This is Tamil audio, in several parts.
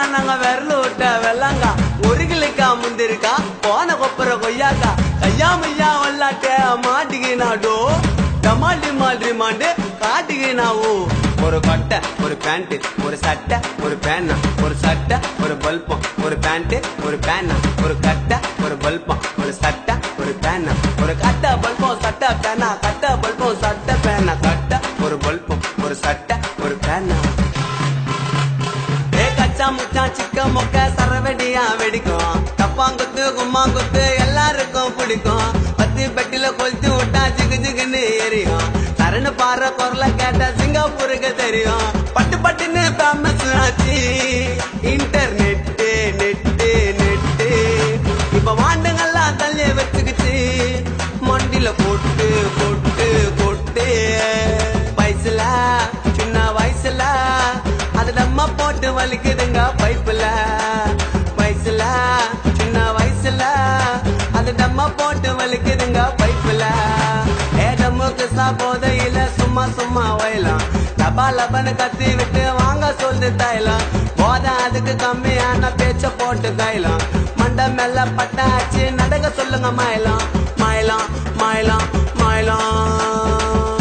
நாங்க விரல விட்ட வெள்ளாங்க ஒரு கிளிக்கா முந்திருக்கா போன கொப்பர கொய்யாக்கா கையாமையா வல்லாட்ட மாட்டிக்கினாடோ டமால்டி மால்டி மாண்டு காட்டிக்கினாவோ ஒரு கட்டை ஒரு பேண்ட் ஒரு சட்டை ஒரு பேனா ஒரு சட்டை ஒரு பல்பம் ஒரு பேண்ட் ஒரு பேனா ஒரு கட்டை ஒரு பல்பம் ஒரு சட்டை ஒரு பேனா ஒரு கட்டை பல்பம் சட்டை பேனா கட்டை பல்பம் சட்டை பேனா கட்டை ஒரு பல்பம் ஒரு சட்டை ஒரு பேனா முச்சான் சிக்க மொக்க சரவெடியா வெடிக்கும் தப்பாங்குத்து கும்மாங்குத்து எல்லாருக்கும் பிடிக்கும் பத்தி பெட்டில கொளுத்து விட்டா ஜிகு ஜிகுன்னு எரியும் சரணு பாரு குரல கேட்டா சிங்கப்பூருக்கு தெரியும் பட்டு பட்டுன்னு ஃபேமஸ் ஆச்சு இன்டர்நெட்டு நெட்டு நெட்டு இப்ப வாண்டுங்கெல்லாம் தள்ளி வச்சுக்கிச்சு மண்டில போட்டு போட்டு போட்டு வயசுல சின்ன வயசுல அது நம்ம போட்டு வலிக்குதுங்க பைப்புல வயசுல சின்ன வயசுல அது நம்ம போட்டு வலிக்குதுங்க பைப்புல ஏடமுக்கு போதையில சும்மா சும்மா வயலாம் லபா லபன்னு கத்தி விட்டு வாங்க சொல்லு தைலாம் போத அதுக்கு கம்மியான பேச்ச போட்டு கைலாம் மண்ட மேல பட்டாச்சு நடக்க சொல்லுங்க மாயலாம் மாயலாம் மாயலாம் மாயலாம்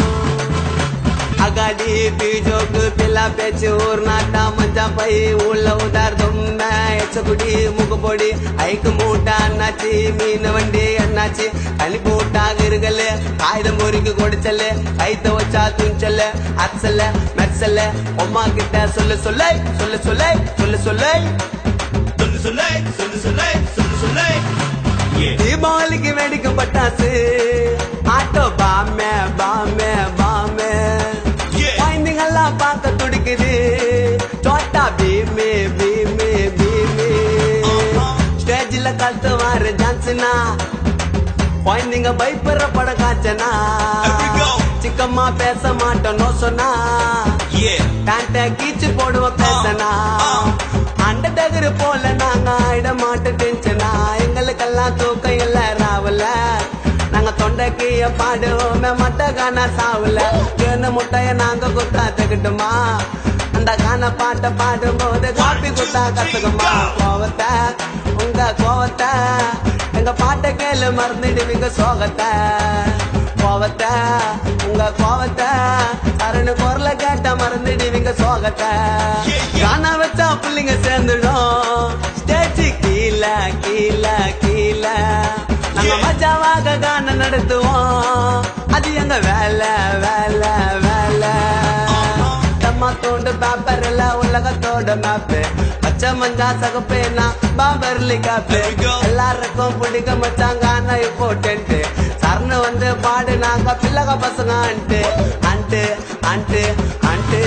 அகாடி பீஜோக்கு பில்லா பேச்சு ஊர் நாட்டா மஞ்சா பை உள்ள உதார் தொம்மை எச்சகுடி முகப்பொடி ஐக்கு மூட்டா அண்ணாச்சி மீன் வண்டி அண்ணாச்சி கனி போட்டா இருகல்லு ஆயுதம் பொறிக்கு கொடுச்சல்லு கைத்த வச்சா துஞ்சல்ல அச்சல்ல மெச்சல்ல அம்மா கிட்ட சொல்லு சொல்லை சொல்லு சொல்லை சொல்லு சொல்லை சொல்லு சொல்லை சொல்லு சொல்லை சொல்லு சொல்லை தீபாவளிக்கு வெடிக்கும் பட்டாசு ஆட்டோ பாமே பாமே பாமே குழந்தைங்கெல்லாம் பார்க்க துடிக்குது தோட்டா பீமே பீமே பீமே ஸ்டேஜ்ல கழுத்து வாரு ஜான்சனா குழந்தைங்க பயப்படுற படம் காய்ச்சனா சிக்கம்மா பேச மாட்டோம் சொன்னா பேண்ட கீச்சு போடுவோம் பேசனா அண்ட டகரு போல நாங்க ஆயிட மாட்டோம் டென்ஷனா எங்களுக்கெல்லாம் தூக்கம் இல்ல ராவல நாங்க தொண்டைக்கிய பாடுவோமே மட்ட காண சாவுல கேன முட்டைய நாங்க குத்தா தகட்டுமா அந்த கான பாட்ட பாடும்போது காப்பி குத்தா கத்துக்குமா கோவத்தை உங்க கோவத்தை எங்க பாட்ட கேளு மறந்துடுவீங்க சோகத்தை கோவத்தை உங்க கோவத்தை அரணு குரல கேட்ட மறந்துடுவீங்க சோகத்தை காண வச்சா பிள்ளைங்க சேர்ந்துடும் ஸ்டேஜ் கீழே கீழே கீழே நாங்க மஜாவாக கான நடத்துவோம் அது எங்க வேலை வேலை வேலை தம்மாத்தோட பேப்பர் இல்ல உலகத்தோட மேப்பு பச்சை மஞ்சா சகப்பேனா பாபர்லி காப்பு எல்லாருக்கும் பிடிக்க மச்சாங்க ஆனா இப்போ டென்ட் சரணு வந்து பாடு நாங்க பிள்ளக பசங்க அண்டு அண்டு அண்டு அண்டு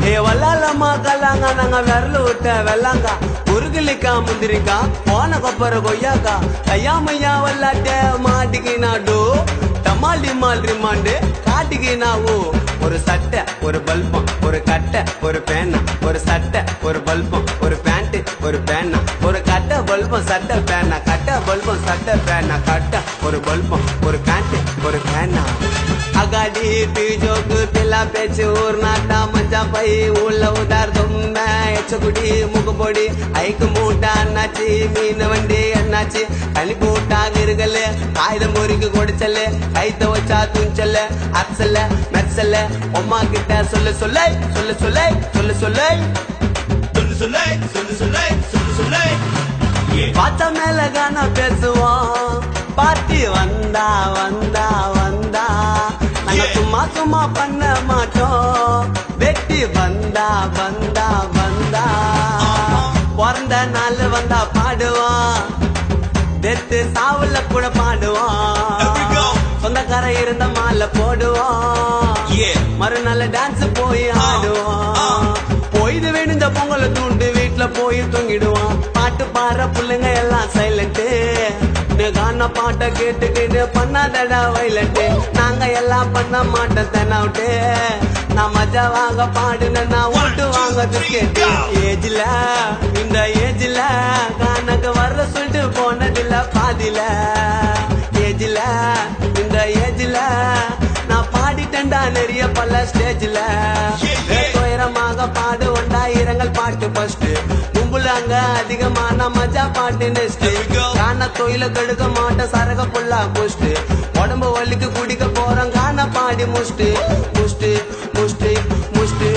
ஏ வல்லாலம்மா கல்லாங்க நாங்க விரல விட்ட வெள்ளாங்க உருகிலிக்கா முந்திரிக்கா போன கொப்பர கொய்யாக்கா கையாமையா வல்லாட்ட மாட்டிக்கினாடோ டமால்டி மால்டி மாண்டு காட்டிக்கினாவோ ஒரு சட்டை ஒரு பல்பம் ஒரு கட்டை ஒரு பேனா ஒரு சட்டை ஒரு பல்பம் ஒரு பேண்ட் ஒரு பேனா ஒரு கட்டை பல்பம் சட்டை பேனா கட்டை பல்பம் சட்டை பேனா கட்டை ஒரு பல்பம் ஒரு பேண்ட் ஒரு பேனா அகாடி பீஜோக்கு பில்லா பேச்சு ஊர் நாட்டா மஞ்சா பை உள்ள உதார் தொம்மை எச்சகுடி முகப்பொடி ஐக்கு மூட்டா அண்ணாச்சி மீன் வண்டி அண்ணாச்சி கனி போட்டா இருகல்லு ஆயுதம் பொறிக்கு கொடுச்சல்லு கைத்த வச்சா துஞ்சல்ல அச்சல்ல மெச்சல்ல அம்மா கிட்ட சொல்லு சொல்லை சொல்லு சொல்லை சொல்லு சொல்லை சொல்லு சொல்லை சொல்லு சொல்லை சொல்லு சொல்லை பாத்த மேல கான பேசுவோம் பார்ட்டி வந்தா வந்தா வந்தா நாங்க சும்மா சும்மா பண்ண மாட்டோம் வெட்டி வந்தா வந்தா வந்தா பிறந்த நாள் வந்தா பாடுவான் டெத்து சாவுல கூட பாடுவான் சொந்தக்கார இருந்த மாலை போடுவான் மறுநாள் டான்ஸ் போய் ஆடுவான் பொய்து வேணுந்த பொங்கலை தூண்டு வீட்டுல போய் தூங்கிடுவான் பாட்டு பாடுற பிள்ளைங்க எல்லாம் சைலண்ட் கான பாட்ட கேட்டுக்கிட்டு பண்ணாதடா வைலட்டு நாங்க எல்லாம் பண்ண மாட்டோம் தெனாவிட்டு நான் மஜாவாக பாடுனா ஓட்டு வாங்க பிஸ்கெட்டு ஏஜ்ல இந்த ஏஜ்ல கானக்கு வர சொல்லிட்டு போனதில்ல பாதில ஏஜ்ல ஸ்டேஜ்ல துயரமாக பாடு ஒண்டாயிரங்கள் பாட்டு ஃபர்ஸ்ட் கும்புலாங்க அதிகமான மஜா பாட்டு நெக்ஸ்ட் காண தொழில கெடுக்க மாட்டேன் சரக புல்லா போஸ்ட் உடம்பு வலிக்கு குடிக்க போறோம் காண பாடி முஸ்டு முஸ்டு முஸ்டு முஸ்டு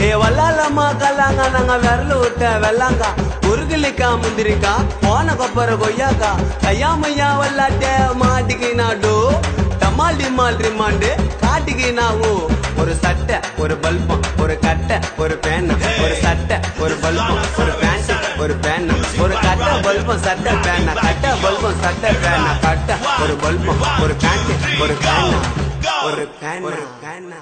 ஏ வல்லாலம்மா கல்லாங்க நாங்க விரல விட்ட வெள்ளாங்க உருகிலிக்கா முந்திரிக்கா போன கொப்பர கொய்யாக்கா கையாமையா வல்லாட்ட மாட்டிக்கு நாடு டமால் டிமால் ரிமாண்டு காட்டிக்கு நாவு ஒரு சட்டை ஒரு பல்பம் ஒரு கட்டை ஒரு பேனா ஒரு சட்டை ஒரு பல்பம் ஒரு பேண்ட் ஒரு பேனா ஒரு கட்டை பல்பம் சட்டை பேனா கட்டை பல்பம் சட்டை பேனா கட்டை ஒரு பல்பம் ஒரு பேண்ட் ஒரு பேனா ஒரு பேனா ஒரு பேனா